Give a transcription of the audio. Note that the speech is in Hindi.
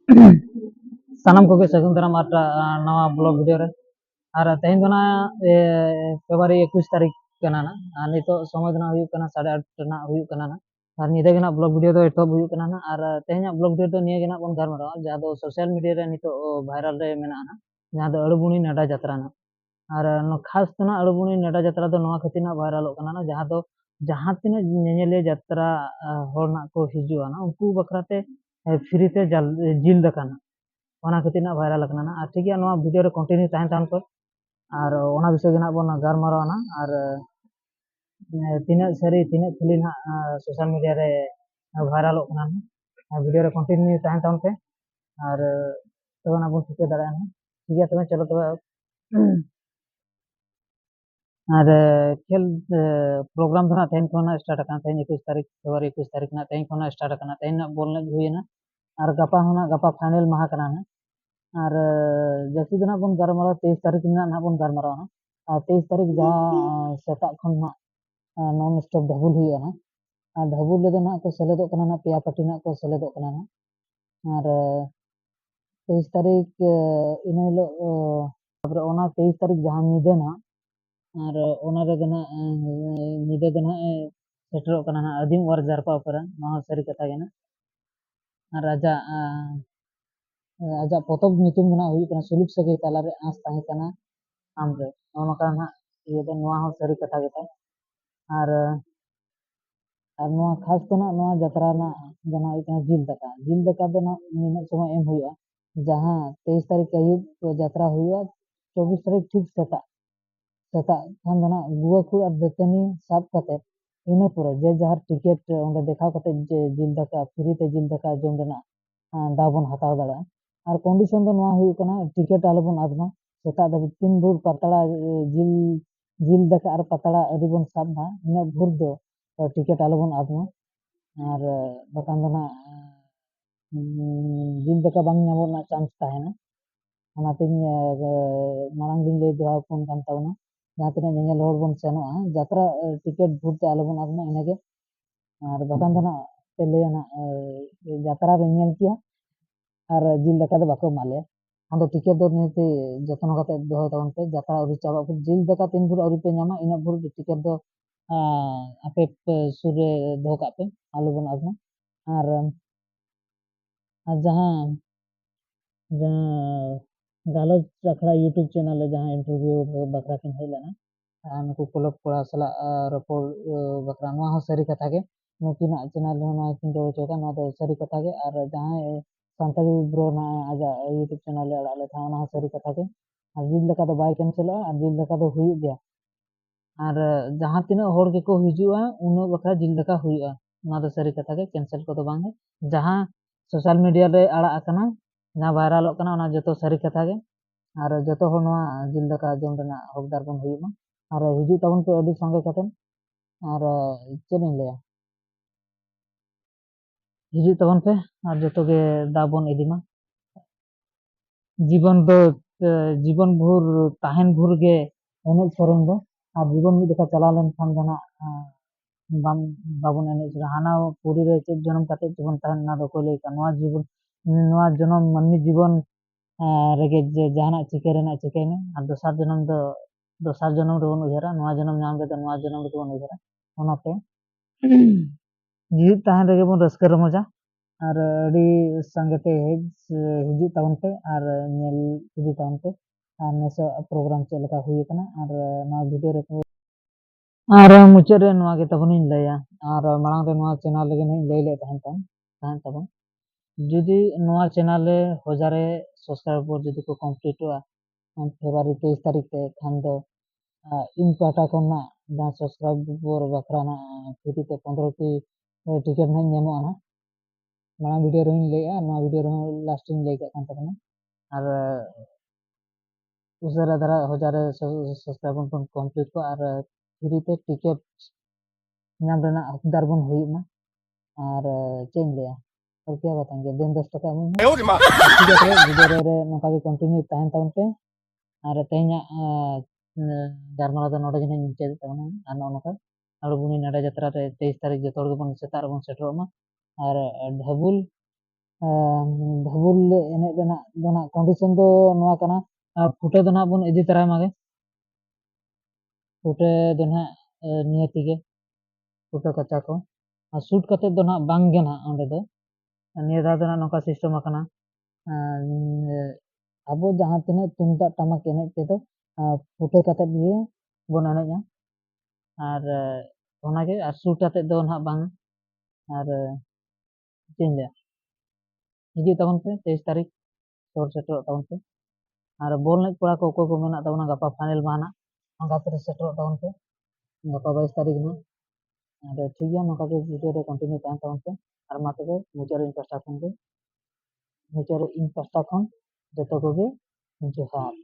सानाम को सगुन दाराम नवा ब्लॉग वीडियो रे और तेहन दो ना फेब्रुआरी 21 तारीख कना ना और नितो समय दो ना हुयु कना 8:30 ना हुयु कना ना और निदे के ना ब्लॉग वीडियो दो एतहब हुयु कना ना और तेहन ब्लॉग वीडियो दो निये के ना बन गारमारा जहां दो सोशल मीडिया रे नितो वायरल रे मेना ना जहां दो अड़बुनी नाडा यात्रा ना और खास तो ना अड़बुनी नाडा यात्रा दो नवा खातिर ना वायरल कना ना जहां तिना नेनेले यात्रा होर ना को हिजुआ ना उनको बखराते फ्री ते जिल दकाना ᱚᱱᱟ ᱠᱷᱟᱹᱛᱤᱨ ᱱᱟᱜ ᱵᱷᱟᱭᱨᱟᱞ ᱟᱠᱟᱱᱟ ᱱᱟᱜ ᱟᱨ ᱴᱷᱤᱠ ᱜᱮᱭᱟ ᱱᱚᱣᱟ ᱵᱷᱤᱰᱤᱭᱳ ᱨᱮ ᱠᱚᱱᱴᱤᱱᱤᱭᱩ ᱛᱟᱦᱮᱱ ᱛᱟᱵᱚᱱ ᱯᱮ ᱟᱨ ᱚᱱᱟ ᱵᱤषय ᱜᱮ ᱱᱟᱜ ᱵᱚᱱ ᱜᱟᱞᱢᱟᱨᱟᱣᱟ ᱱᱟᱜ ᱟᱨ ᱛᱤᱱᱟᱹᱜ ᱥᱟᱹᱨᱤ ᱛᱤᱱᱟᱹᱜ ᱠᱷᱟᱹᱞᱤ ᱱᱟᱜ ᱥᱳᱥᱟᱞ ᱢᱤᱰᱤᱭᱟ ᱨᱮ ᱵᱷᱟᱭᱨᱟᱞᱚᱜ ᱠᱟᱱᱟ ᱱᱟᱜ ᱵᱷᱤᱰᱤᱭᱳ ᱨᱮ ᱠᱚᱱᱴᱤᱱᱤᱭᱩ ᱛᱟᱦᱮᱱ ᱛᱟᱵᱚᱱ ᱯᱮ ᱟᱨ ᱛᱚᱵᱮ ᱱᱟᱜ ᱵᱚᱱ ᱴᱷᱤᱠᱟᱹ ᱫᱟᱲᱮᱭᱟᱜᱼᱟ ᱴᱷᱤक ᱜᱮᱭᱟ ᱛᱚᱵᱮ ᱪᱚᱞᱚ ᱛᱚᱵᱮ और खेल प्रोग्राम तो ना तेहन खन स्टार्ट करना तेहन 21 तारीख फेब्रुआरी 21 तारीख ना तेहन खन स्टार्ट करना तेहन ना बॉल हुईना और गपा होना गपा फाइनल माह करना है और जैसे दिन बन गारमारा 23 तारीख में बन गारमारा 23 तारीख जहाँ सेता खन नॉन स्टॉप ढबुल हुआ और ढबुल ले ना को सेलेदो ना पेया पार्टी ना को सेलेदो ना और 23 तारीख इन हिलो 23 तारीख जहाँ निदे ना और ओनारे दना निदे दना सेटरो कना ना आदिम वार जारपा पर नवा सारी कथा गेना और राजा आजा पोतब नितुम ना हुई कना सुलुक सगे तालारे आस ताहे कना आमरे ओनका ना ये दो नवा हो सारी कथा गेता और नवा खास तो ना नवा यात्रा ना जना इतना जिल दका दो ना निना समय एम हुआ जहां 23 तारीख आयुब तो यात्रा हुआ 24 तारीख ठीक सेता सेता खान दना गुआ को और दतनी सब कते इन पुरे जे जहार टिकट ओंडे देखा कते जे जिल दका फ्री ते जिल दका जोम देना दाबन हताव दाड़ा और कंडीशन दो नवा हुई कना टिकट आलबन आदमा सेता दबि 3 भोर पतड़ा जिल जिल दका और पतड़ा अरिबन साबना इन भोर दो टिकट आलबन आदमा और बकान दना जिल दका बांग नामना चांस ताहेना ओनातिन मांग दिन ले दोहा फोन कान तावना जहाँ तीन ñeñel हर बन सेनोआ यात्रा टिकट भूरते आलबन आदमा इनगे और बकान दना पे लेना यात्रा रे ñel किया और जिल दका दो बाको माले आदो टिकट दो नेते जतन कते दोहो तावन पे यात्रा उरि चाबा जिल दका 3 भूर उरि पे नामा इन भूर टिकट दो आपे सुरे दोहो का पे आलबन आदमा और जहाँ जहाँ गालोज अखड़ा यूट्यूब चैनल जहाँ इंटरव्यू बकरा किन हेला ना नुकु कोलप कोड़ा सला रपोल बकरा नवा हो सारी कथा के नुकिना चैनल नवा किन दो चोका नवा दो सारी कथा के और जहाँ संताली ब्रो ना आजा यूट्यूब चैनल ले अड़ाले था नवा सारी कथा के और जिल लका दो बाय कैंसिल और जिल लका दो हुई गया और जहाँ तीना होड़ के को हिजुआ उनो बकरा जिल लका हुईआ नवा दो सारी कथा के कैंसिल को तो बांगे जहाँ सोशल मीडिया रे अड़ा आकना जहाँ वायरल जो सारी कथा के और जो जिल दका जम हकदार बन हुआ और हिजू तबन पे अभी संगे कतेन और चेन लिया हिजू तबन पे और जो के दा बन इदीमा जीवन दो जीवन भूर ताहन भूर गे एने सेरेन दो और जीवन में देखा चला लेन खान जना बाबन एने हाना पूरी रे चेक जन्म कते जीवन ताहन ना दो को लेका नवा जीवन नवा जन्म मानवी जीवन रेगे जहाना चिके रेना चिके में और दोसार जन्म रे बन उयहरा नवा जन्म नाम रे नवा जन्म रे बन उयहरा ओनाते जीवित ताहन रेगे बन रस्कर रमजा और अड़ी संगते हिजू तावन पे और नेल हिजू तावन पे और नेसा प्रोग्राम चल लगा हुई कना और नवा वीडियो रे और मुचाद रे नवा के तबन इन लया और मांग रे नवा चैनल लगे नहीं लई ले ताहन तबन जुदी नवा चैनल रे हजारे सब्सक्राइबर जुदी को कंप्लीट हुआ फेब्रुआरी 23 तारीख ते खान दो इन पाटा कोना जहाँ सब्सक्राइबर बकरा ना फ्री ते 15 टी टिकट नहीं नेमो ना मांग वीडियो रे लया नवा वीडियो रे लास्ट इन लई का तबन और उसरा धरा हजारे सब्सक्राइबर को कंप्लीट को और फ्री ते टिकट नाम रेना हकदार बन हुईमा और चेन लिया और क्या बताएंगे दिन 10 टका में वीडियो रे नका के कंटिन्यू ताहन तावन पे और तेहना गारमारा दो नोडे जने मुचाद तावन और नोनका अड़बुनी नाडा यात्रा रे 23 तारीख जतो हर बन सेता रे बन सेटरोमा और ढबुल ᱰᱷᱟᱵᱩᱞ ᱮᱱᱮᱡ ᱨᱮᱱᱟᱜ ᱫᱚ ᱱᱟᱜ ᱠᱚᱱᱰᱤᱥᱚᱱ ᱫᱚ ᱱᱚᱣᱟ ᱠᱟᱱᱟ, ᱯᱷᱩᱴᱟᱹ ᱫᱚ ᱱᱟᱜ ᱵᱚᱱ ᱤᱫᱤ ᱛᱚᱨᱟᱭ ᱢᱟᱜᱮ, ᱯᱷᱩᱴᱟᱹ ᱫᱚ ᱱᱟᱜ ᱱᱤᱭᱟᱹ ᱛᱮᱜᱮ ᱯᱷᱩᱴᱟᱹ ᱠᱟᱪᱟ ᱠᱚ, ᱟᱨ ᱥᱩᱴ ᱠᱟᱛᱮᱫ ᱫᱚ ᱱᱟᱜ ᱵᱟᱝᱜᱮ ᱱᱟᱜ ᱚᱸᱰᱮ ᱫᱚ ᱱᱤᱭᱟᱹ ᱫᱷᱟᱣ ᱫᱚ ᱱᱟᱜ ᱱᱚᱝᱠᱟ ᱥᱤᱥᱴᱮᱢ ᱟᱠᱟᱱᱟ, ᱟᱵᱚ ᱡᱟᱦᱟᱸ ᱛᱤᱱᱟᱹᱜ ᱛᱩᱢᱫᱟᱜ ᱴᱟᱢᱟᱠ ᱮᱱᱮᱡ ᱛᱮᱫᱚ ᱯᱷᱩᱴᱟᱹ ᱠᱟᱛᱮᱫ ᱜᱮ ᱵᱚᱱ ᱮᱱᱮᱡᱼᱟ, ᱟᱨ ᱚᱱᱟᱜᱮ ᱟᱨ ᱥᱩᱴ ᱟᱛᱮᱫ ᱫᱚ ᱱᱟᱜ ᱵᱟᱝ, ᱟᱨ ᱪᱮᱫ ᱤᱧ ᱞᱟᱹᱭᱟ, ᱦᱤᱡᱩᱜ ᱛᱟᱵᱚᱱ ᱯᱮ 23 ᱛᱟᱹᱨᱤᱠᱷ ᱥᱩᱨ ᱥᱮᱴᱮᱨᱚᱜ ᱛᱟᱵᱚᱱ ᱯᱮ, ᱟᱨ ᱵᱚᱞ ᱮᱱᱮᱡ ᱠᱚᱲᱟ ᱠᱚ ᱚᱠᱚᱭ ᱠᱚ ᱢᱮᱱᱟᱜ ᱛᱟᱵᱚᱱᱟ ᱜᱟᱯᱟ ᱯᱷᱟᱭᱱᱮᱞ ᱢᱟᱦᱟ ᱱᱟᱜ ᱜᱟᱯᱟ ᱨᱮ ᱥᱮᱴᱮᱨᱚᱜ ᱛᱟᱵᱚᱱ ᱯᱮ, ᱜᱟᱯᱟ 22 ᱛᱟᱹᱨᱤᱠᱷ ᱱᱟᱜ, ᱟᱫᱚ ᱴᱷᱤᱠ ᱜᱮᱭᱟ ᱱᱚᱝᱠᱟ ᱜᱮ ᱵᱷᱤᱰᱤᱭᱳ ᱨᱮ ᱠᱚᱱᱴᱤᱱᱤউ ᱛᱟᱦᱮᱱ ᱛᱟᱵᱚᱱ ᱯᱮ, ᱟᱨ ᱢᱟ ᱛᱚᱵᱮ ᱢᱩᱪᱟᱹᱫ ᱨᱮ ᱤᱧ ᱯᱟᱥᱴᱟ ᱠᱷᱚᱱ ᱡᱚᱛᱚ ᱠᱚᱜᱮ ᱡᱚᱦᱟᱨ।